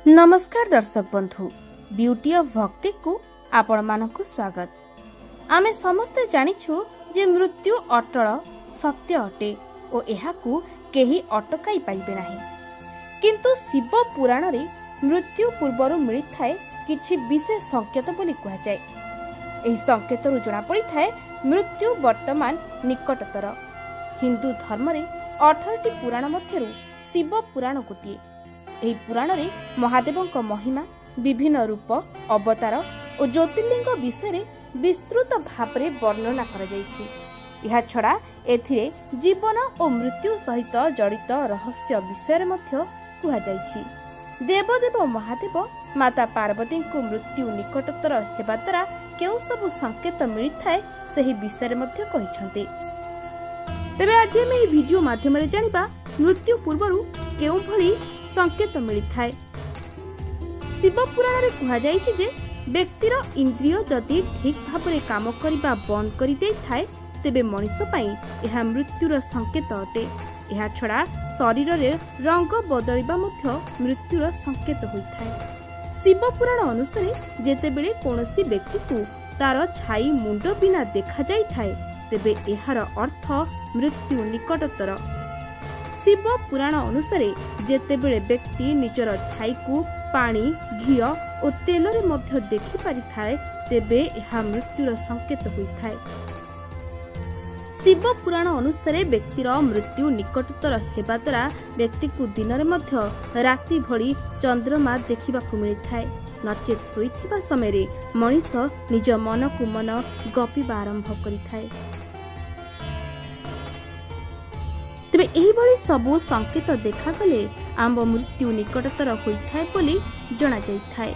नमस्कार दर्शक बंधु ब्यूटी ऑफ भक्ति को आपण मानक स्वागत। आमे समस्ते जानिछु जे मृत्यु अटल सत्य अटे और एहाकू केही अटकाई पाइबे नाही। किंतु शिव पुराण रे मृत्यु पूर्वरु मिलिथाए किछि विशेष संकेत बोली कहा जाय। एही संकेतरु जणा पड़ी थाए मृत्यु वर्तमान निकटतर। हिंदू धर्म रे 18टी पुराण मध्यरु शिव पुराण गोटिए। एही पुराण रे महादेवଙ୍କ महिमा, विभिन्न रूप, अवतार और ज्योतिर्लिंग विषय विस्तृत भाव में वर्णना करा जायछि। यह छड़ा एथिरे जीवन और मृत्यु सहित जड़ित रहस्य विषय मध्य कुहा जायछि। देवदेव महादेव माता पार्वती को मृत्यु निकटतर हेबा द्वारा केउ सब संकेत मिलिथाए सही विषय मध्य कहिसंते। तबे आज हम एही वीडियो माध्यम रे जानिबा मृत्यु पूर्वरु केउ भली संकेत मिलिथाए। शिव पुराण रे कहा जायछि जे व्यक्तिर इंद्रिय जदि ठीक भाव में काम करिबा बंद करि देइ थाए तेबे मनुष्य पई एहा मृत्युर संकेत अटे। एहा छड़ा शरीर रे रंग बदलिबा मध्य मृत्युर संकेत होइथाए। शिव पुराण अनुसार जेतेबेले कोनोसी व्यक्ति को तार छाई मुंड बिना देखा जाई थाए तेबे एहार अर्थ मृत्यु निकटतर। शिव पुराण अनुसार जेतेबेले व्यक्ति निजर छाई को पानी, घी और तेल रे मध्य देखि पारि थाए तेबे एहा मृत्युर संकेत होइथाए। शिव पुराण अनुसार व्यक्तिर मृत्यु निकटतर हेबा द्वारा व्यक्ति को दिन रे मध्य राति भली चंद्रमा देखिबाकू मिलिथाए। नचेत सोइथिबा समय रे मनीष निज मन को मन गपिबा आरंभ करिथाए। तेबे एही भली सबु संकेत देखा गले आंब मृत्यु निकटतर होइथाए बोली जणा जाइथाए।